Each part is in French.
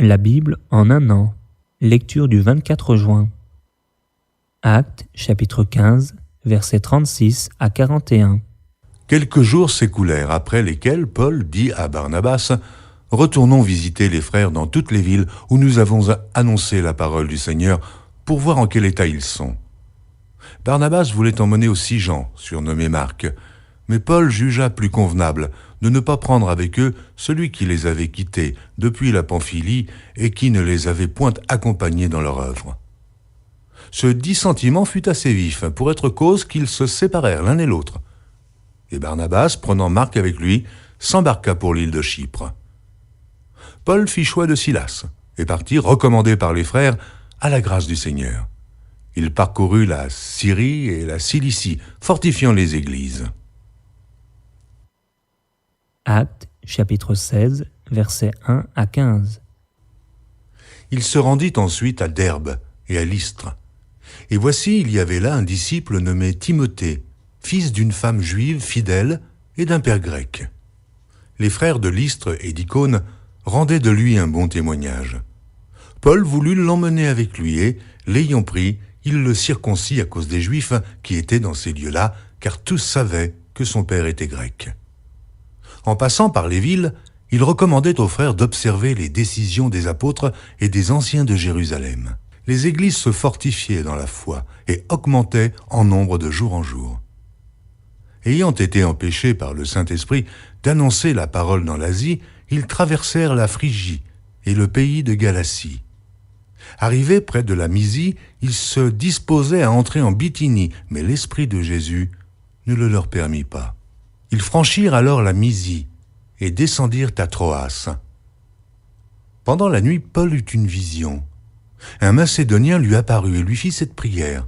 La Bible en un an. Lecture du 24 juin. Actes, chapitre 15, versets 36 à 41. Quelques jours s'écoulèrent, après lesquels Paul dit à Barnabas « Retournons visiter les frères dans toutes les villes où nous avons annoncé la parole du Seigneur pour voir en quel état ils sont. » Barnabas voulait emmener aussi Jean, surnommé Marc, mais Paul jugea plus convenable de ne pas prendre avec eux celui qui les avait quittés depuis la Pamphylie et qui ne les avait point accompagnés dans leur œuvre. Ce dissentiment fut assez vif pour être cause qu'ils se séparèrent l'un et l'autre. Et Barnabas, prenant Marc avec lui, s'embarqua pour l'île de Chypre. Paul fit choix de Silas et partit, recommandé par les frères, à la grâce du Seigneur. Il parcourut la Syrie et la Cilicie, fortifiant les églises. Actes, chapitre 16, versets 1 à 15. Il se rendit ensuite à Derbe et à Lystre. Et voici, il y avait là un disciple nommé Timothée, fils d'une femme juive fidèle et d'un père grec. Les frères de Lystre et d'Icône rendaient de lui un bon témoignage. Paul voulut l'emmener avec lui et, l'ayant pris, il le circoncit à cause des Juifs qui étaient dans ces lieux-là, car tous savaient que son père était grec. En passant par les villes, il recommandait aux frères d'observer les décisions des apôtres et des anciens de Jérusalem. Les églises se fortifiaient dans la foi et augmentaient en nombre de jour en jour. Ayant été empêchés par le Saint-Esprit d'annoncer la parole dans l'Asie, ils traversèrent la Phrygie et le pays de Galatie. Arrivés près de la Mysie, ils se disposaient à entrer en Bithynie, mais l'Esprit de Jésus ne le leur permit pas. Ils franchirent alors la Mysie et descendirent à Troas. Pendant la nuit, Paul eut une vision. Un Macédonien lui apparut et lui fit cette prière.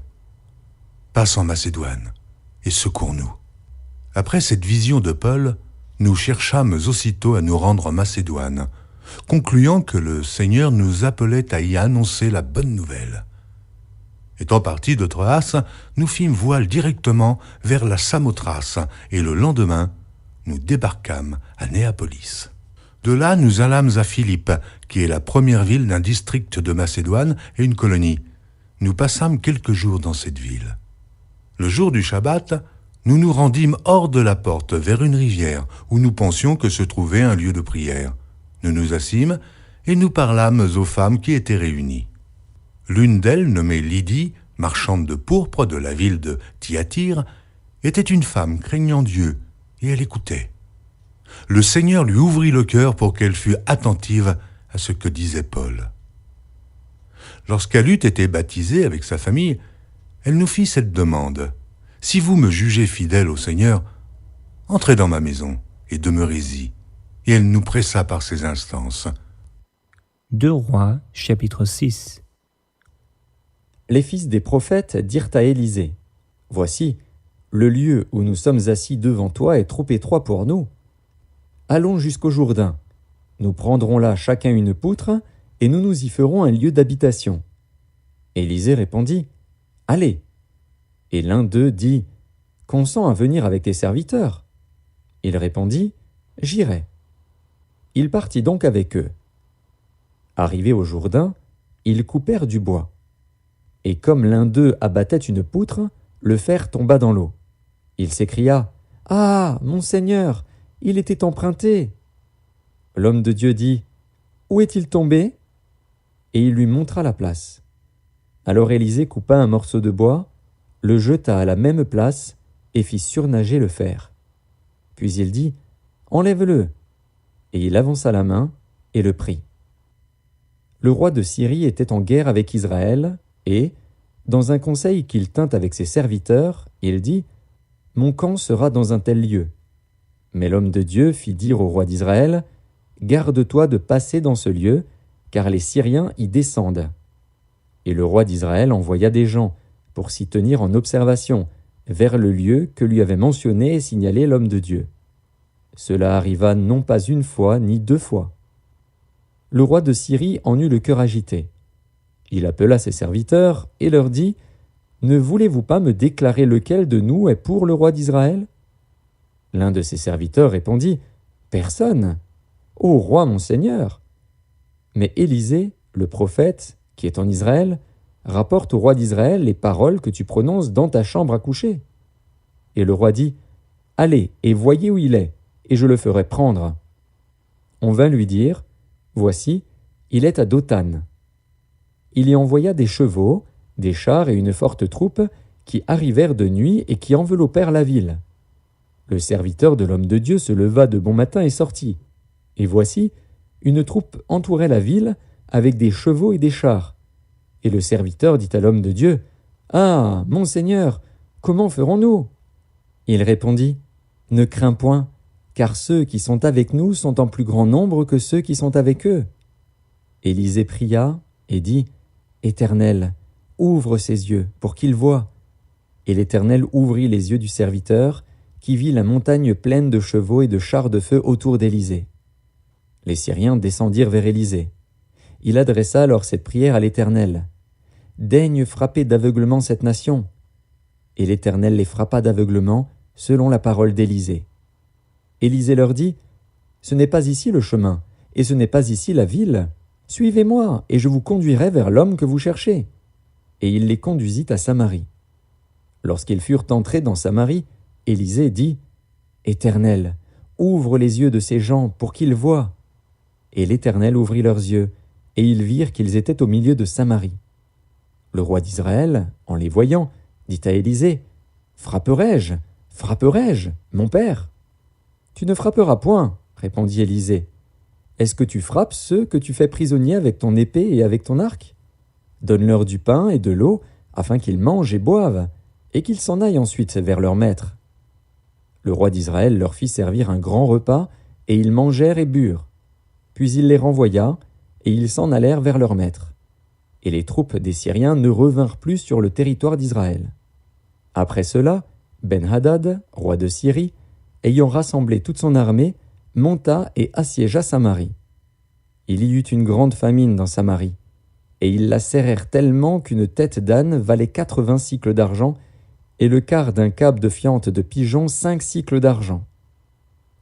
« Passe en Macédoine et secours-nous. » Après cette vision de Paul, nous cherchâmes aussitôt à nous rendre en Macédoine, concluant que le Seigneur nous appelait à y annoncer la bonne nouvelle. Étant partis de Troas, nous fîmes voile directement vers la Samothrace et le lendemain, nous débarquâmes à Néapolis. De là, nous allâmes à Philippe, qui est la première ville d'un district de Macédoine et une colonie. Nous passâmes quelques jours dans cette ville. Le jour du Shabbat, nous nous rendîmes hors de la porte vers une rivière où nous pensions que se trouvait un lieu de prière. Nous nous assîmes et nous parlâmes aux femmes qui étaient réunies. L'une d'elles, nommée Lydie, marchande de pourpre de la ville de Thyatire, était une femme craignant Dieu, et elle écoutait. Le Seigneur lui ouvrit le cœur pour qu'elle fût attentive à ce que disait Paul. Lorsqu'elle eut été baptisée avec sa famille, elle nous fit cette demande. « Si vous me jugez fidèle au Seigneur, entrez dans ma maison et demeurez-y. » Et elle nous pressa par ses instances. 2 Rois, chapitre 6. Les fils des prophètes dirent à Élisée, « Voici, le lieu où nous sommes assis devant toi est trop étroit pour nous. Allons jusqu'au Jourdain. Nous prendrons là chacun une poutre, et nous nous y ferons un lieu d'habitation. » Élisée répondit, « Allez. » Et l'un d'eux dit, « Consens à venir avec tes serviteurs. » Il répondit, « J'irai. » Il partit donc avec eux. Arrivés au Jourdain, ils coupèrent du bois. Et comme l'un d'eux abattait une poutre, le fer tomba dans l'eau. Il s'écria, « Ah, mon Seigneur, il était emprunté !» L'homme de Dieu dit, « Où est-il tombé ?» Et il lui montra la place. Alors Élisée coupa un morceau de bois, le jeta à la même place et fit surnager le fer. Puis il dit, « Enlève-le !» Et il avança la main et le prit. Le roi de Syrie était en guerre avec Israël, et, dans un conseil qu'il tint avec ses serviteurs, il dit, « Mon camp sera dans un tel lieu. » Mais l'homme de Dieu fit dire au roi d'Israël, « Garde-toi de passer dans ce lieu, car les Syriens y descendent. » Et le roi d'Israël envoya des gens pour s'y tenir en observation, vers le lieu que lui avait mentionné et signalé l'homme de Dieu. Cela arriva non pas une fois ni 2 fois. Le roi de Syrie en eut le cœur agité. Il appela ses serviteurs et leur dit, « Ne voulez-vous pas me déclarer lequel de nous est pour le roi d'Israël » L'un de ses serviteurs répondit, « Personne. Ô roi mon seigneur !» Mais Élisée, le prophète, qui est en Israël, rapporte au roi d'Israël les paroles que tu prononces dans ta chambre à coucher. Et le roi dit, « Allez et voyez où il est, et je le ferai prendre. » On vint lui dire, « Voici, il est à Dothan. » Il y envoya des chevaux, des chars et une forte troupe qui arrivèrent de nuit et qui enveloppèrent la ville. Le serviteur de l'homme de Dieu se leva de bon matin et sortit. Et voici, une troupe entourait la ville avec des chevaux et des chars. Et le serviteur dit à l'homme de Dieu, « Ah, mon Seigneur, comment ferons-nous » Il répondit, « Ne crains point, car ceux qui sont avec nous sont en plus grand nombre que ceux qui sont avec eux. » Élisée pria et dit, « Éternel, ouvre ses yeux pour qu'il voie. » Et l'Éternel ouvrit les yeux du serviteur, qui vit la montagne pleine de chevaux et de chars de feu autour d'Élisée. Les Syriens descendirent vers Élisée. Il adressa alors cette prière à l'Éternel. « Daigne frapper d'aveuglement cette nation. » Et l'Éternel les frappa d'aveuglement, selon la parole d'Élisée. Élisée leur dit, « Ce n'est pas ici le chemin, et ce n'est pas ici la ville. Suivez-moi, et je vous conduirai vers l'homme que vous cherchez. » Et il les conduisit à Samarie. Lorsqu'ils furent entrés dans Samarie, Élisée dit, « Éternel, ouvre les yeux de ces gens pour qu'ils voient. » Et l'Éternel ouvrit leurs yeux, et ils virent qu'ils étaient au milieu de Samarie. Le roi d'Israël, en les voyant, dit à Élisée, « Frapperai-je, mon père ?» « Tu ne frapperas point, répondit Élisée. « Est-ce que tu frappes ceux que tu fais prisonniers avec ton épée et avec ton arc ? Donne-leur du pain et de l'eau, afin qu'ils mangent et boivent, et qu'ils s'en aillent ensuite vers leur maître. » Le roi d'Israël leur fit servir un grand repas, et ils mangèrent et burent. Puis il les renvoya, et ils s'en allèrent vers leur maître. Et les troupes des Syriens ne revinrent plus sur le territoire d'Israël. Après cela, Ben-Hadad, roi de Syrie, ayant rassemblé toute son armée, monta et assiégea Samarie. Il y eut une grande famine dans Samarie, et ils la serrèrent tellement qu'une tête d'âne valait 80 cycles d'argent, et le quart d'un câble de fiente de pigeon 5 cycles d'argent.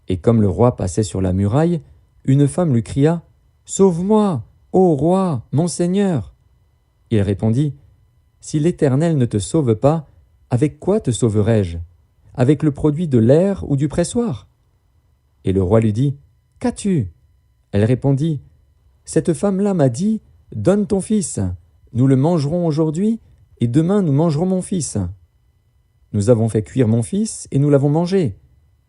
Et comme le roi passait sur la muraille, une femme lui cria, « Sauve-moi, ô roi, mon Seigneur !» Il répondit, « Si l'Éternel ne te sauve pas, avec quoi te sauverai-je ? Avec le produit de l'air ou du pressoir ?» Et le roi lui dit, « Qu'as-tu » Elle répondit, « Cette femme-là m'a dit, « Donne ton fils, nous le mangerons aujourd'hui, et demain nous mangerons mon fils. » Nous avons fait cuire mon fils, et nous l'avons mangé.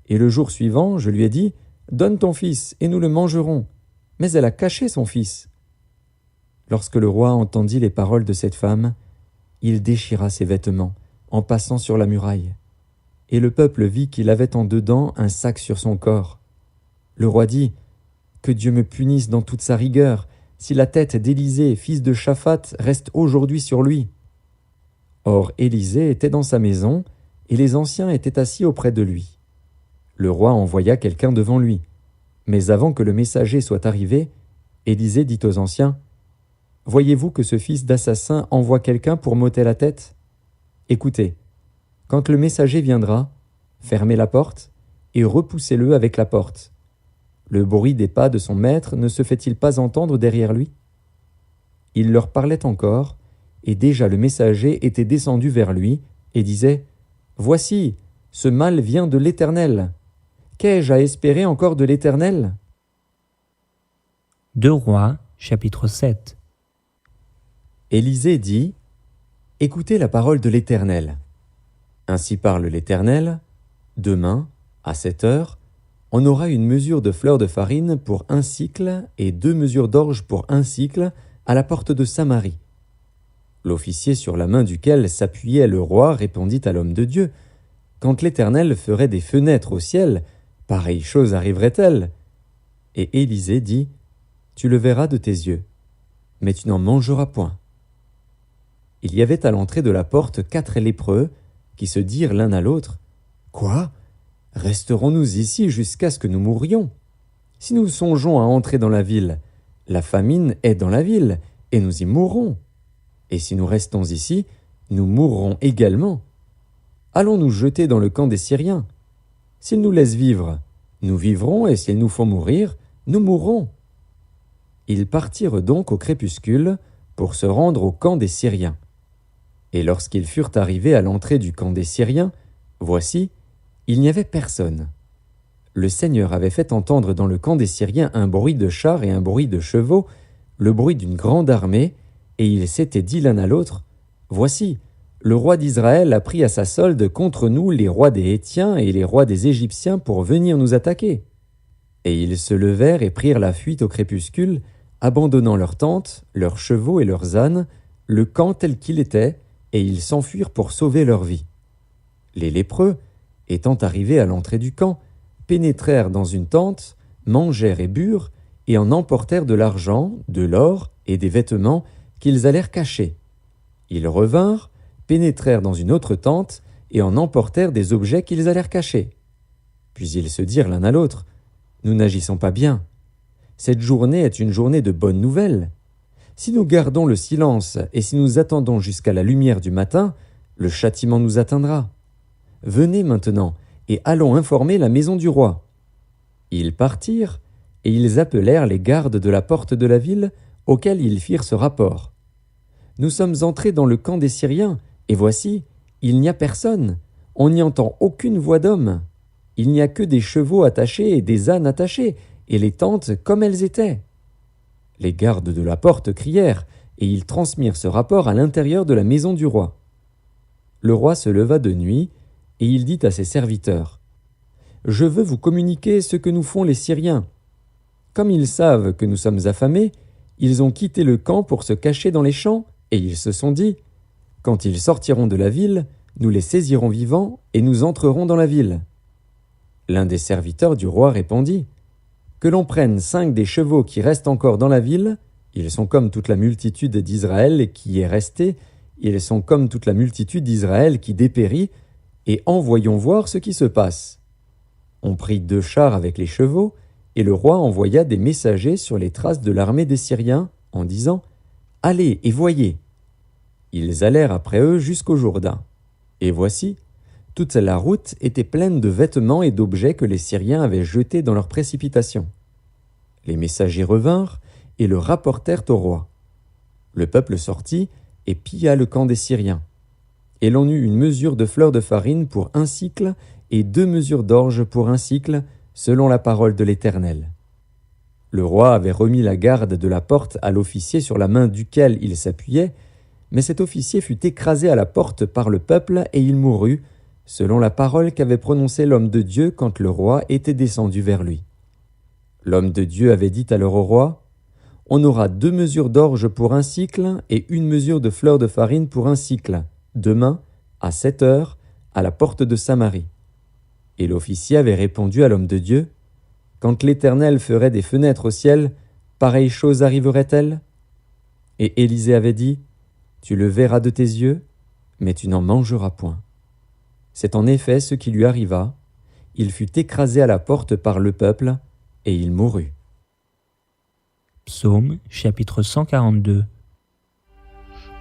Et le jour suivant, je lui ai dit, « Donne ton fils, et nous le mangerons. » Mais elle a caché son fils. Lorsque le roi entendit les paroles de cette femme, il déchira ses vêtements, en passant sur la muraille. Et le peuple vit qu'il avait en dedans un sac sur son corps. Le roi dit, « Que Dieu me punisse dans toute sa rigueur, si la tête d'Élisée, fils de Shaphat, reste aujourd'hui sur lui. » Or Élisée était dans sa maison, et les anciens étaient assis auprès de lui. Le roi envoya quelqu'un devant lui. Mais avant que le messager soit arrivé, Élisée dit aux anciens, « Voyez-vous que ce fils d'assassin envoie quelqu'un pour m'ôter la tête ? Écoutez, quand le messager viendra, fermez la porte et repoussez-le avec la porte. Le bruit des pas de son maître ne se fait-il pas entendre derrière lui ?» Il leur parlait encore, et déjà le messager était descendu vers lui et disait, « Voici, ce mal vient de l'Éternel. Qu'ai-je à espérer encore de l'Éternel ?» 2 Rois, chapitre 7. Élisée dit, « Écoutez la parole de l'Éternel. Ainsi parle l'Éternel, demain, à 7 heures, on aura une mesure de fleur de farine pour 1 cycle et 2 mesures d'orge pour 1 cycle à la porte de Samarie. » L'officier sur la main duquel s'appuyait le roi répondit à l'homme de Dieu, « Quand l'Éternel ferait des fenêtres au ciel, pareille chose arriverait-elle » Et Élisée dit, « Tu le verras de tes yeux, mais tu n'en mangeras point. » Il y avait à l'entrée de la porte 4 lépreux, qui se dirent l'un à l'autre, « Quoi ? Resterons-nous ici jusqu'à ce que nous mourions ? Si nous songeons à entrer dans la ville, la famine est dans la ville, et nous y mourrons. Et si nous restons ici, nous mourrons également. Allons nous jeter dans le camp des Syriens. S'ils nous laissent vivre, nous vivrons, et s'ils nous font mourir, nous mourrons. » Ils partirent donc au crépuscule pour se rendre au camp des Syriens. Et lorsqu'ils furent arrivés à l'entrée du camp des Syriens, voici, il n'y avait personne. Le Seigneur avait fait entendre dans le camp des Syriens un bruit de chars et un bruit de chevaux, le bruit d'une grande armée, et ils s'étaient dit l'un à l'autre, « Voici, le roi d'Israël a pris à sa solde contre nous les rois des Hétiens et les rois des Égyptiens pour venir nous attaquer. » Et ils se levèrent et prirent la fuite au crépuscule, abandonnant leurs tentes, leurs chevaux et leurs ânes, le camp tel qu'il était, et ils s'enfuirent pour sauver leur vie. Les lépreux, étant arrivés à l'entrée du camp, pénétrèrent dans une tente, mangèrent et burent, et en emportèrent de l'argent, de l'or et des vêtements qu'ils allèrent cacher. Ils revinrent, pénétrèrent dans une autre tente, et en emportèrent des objets qu'ils allèrent cacher. Puis ils se dirent l'un à l'autre, « Nous n'agissons pas bien. Cette journée est une journée de bonnes nouvelles. Si nous gardons le silence et si nous attendons jusqu'à la lumière du matin, le châtiment nous atteindra. Venez maintenant et allons informer la maison du roi. » Ils partirent et ils appelèrent les gardes de la porte de la ville auxquels ils firent ce rapport. « Nous sommes entrés dans le camp des Syriens et voici, il n'y a personne. On n'y entend aucune voix d'homme. Il n'y a que des chevaux attachés et des ânes attachés et les tentes comme elles étaient. » Les gardes de la porte crièrent, et ils transmirent ce rapport à l'intérieur de la maison du roi. Le roi se leva de nuit, et il dit à ses serviteurs, « Je veux vous communiquer ce que nous font les Syriens. Comme ils savent que nous sommes affamés, ils ont quitté le camp pour se cacher dans les champs, et ils se sont dit, « Quand ils sortiront de la ville, nous les saisirons vivants, et nous entrerons dans la ville. » L'un des serviteurs du roi répondit, « Que l'on prenne 5 des chevaux qui restent encore dans la ville, ils sont comme toute la multitude d'Israël qui est restée, ils sont comme toute la multitude d'Israël qui dépérit, et envoyons voir ce qui se passe. » On prit 2 chars avec les chevaux, et le roi envoya des messagers sur les traces de l'armée des Syriens, en disant, « Allez et voyez. » Ils allèrent après eux jusqu'au Jourdain. Et voici, toute la route était pleine de vêtements et d'objets que les Syriens avaient jetés dans leur précipitation. Les messagers revinrent et le rapportèrent au roi. Le peuple sortit et pilla le camp des Syriens. Et l'on eut une mesure de fleur de farine pour 1 sicle et 2 mesures d'orge pour 1 sicle, selon la parole de l'Éternel. Le roi avait remis la garde de la porte à l'officier sur la main duquel il s'appuyait, mais cet officier fut écrasé à la porte par le peuple et il mourut, selon la parole qu'avait prononcée l'homme de Dieu quand le roi était descendu vers lui. L'homme de Dieu avait dit alors au roi, « On aura 2 mesures d'orge pour 1 sicle et 1 mesure de fleur de farine pour 1 sicle, demain, à 7 heures, à la porte de Samarie. » Et l'officier avait répondu à l'homme de Dieu, « Quand l'Éternel ferait des fenêtres au ciel, pareille chose arriverait-elle » Et Élisée avait dit, « Tu le verras de tes yeux, mais tu n'en mangeras point. » C'est en effet ce qui lui arriva. Il fut écrasé à la porte par le peuple, et il mourut. Psaume chapitre 142.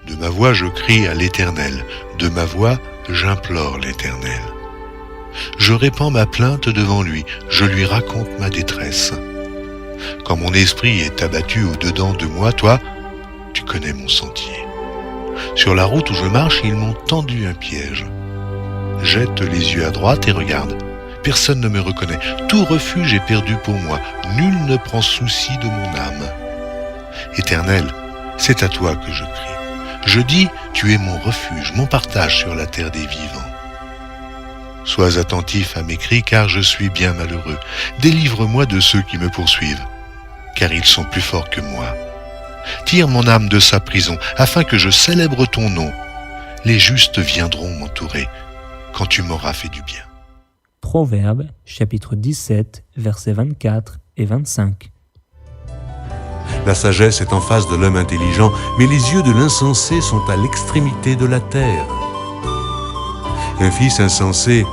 De ma voix je crie à l'Éternel, de ma voix j'implore l'Éternel. Je répands ma plainte devant lui, je lui raconte ma détresse. Quand mon esprit est abattu au-dedans de moi, toi, tu connais mon sentier. Sur la route où je marche, ils m'ont tendu un piège. Jette les yeux à droite et regarde. Personne ne me reconnaît. Tout refuge est perdu pour moi. Nul ne prend souci de mon âme. Éternel, c'est à toi que je crie. Je dis, tu es mon refuge, mon partage sur la terre des vivants. Sois attentif à mes cris, car je suis bien malheureux. Délivre-moi de ceux qui me poursuivent, car ils sont plus forts que moi. Tire mon âme de sa prison, afin que je célèbre ton nom. Les justes viendront m'entourer, quand tu m'auras fait du bien. Proverbes, chapitre 17, versets 24 et 25. La sagesse est en face de l'homme intelligent, mais les yeux de l'insensé sont à l'extrémité de la terre. Un fils insensé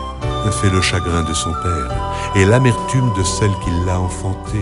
fait le chagrin de son père, et l'amertume de celle qui l'a enfanté.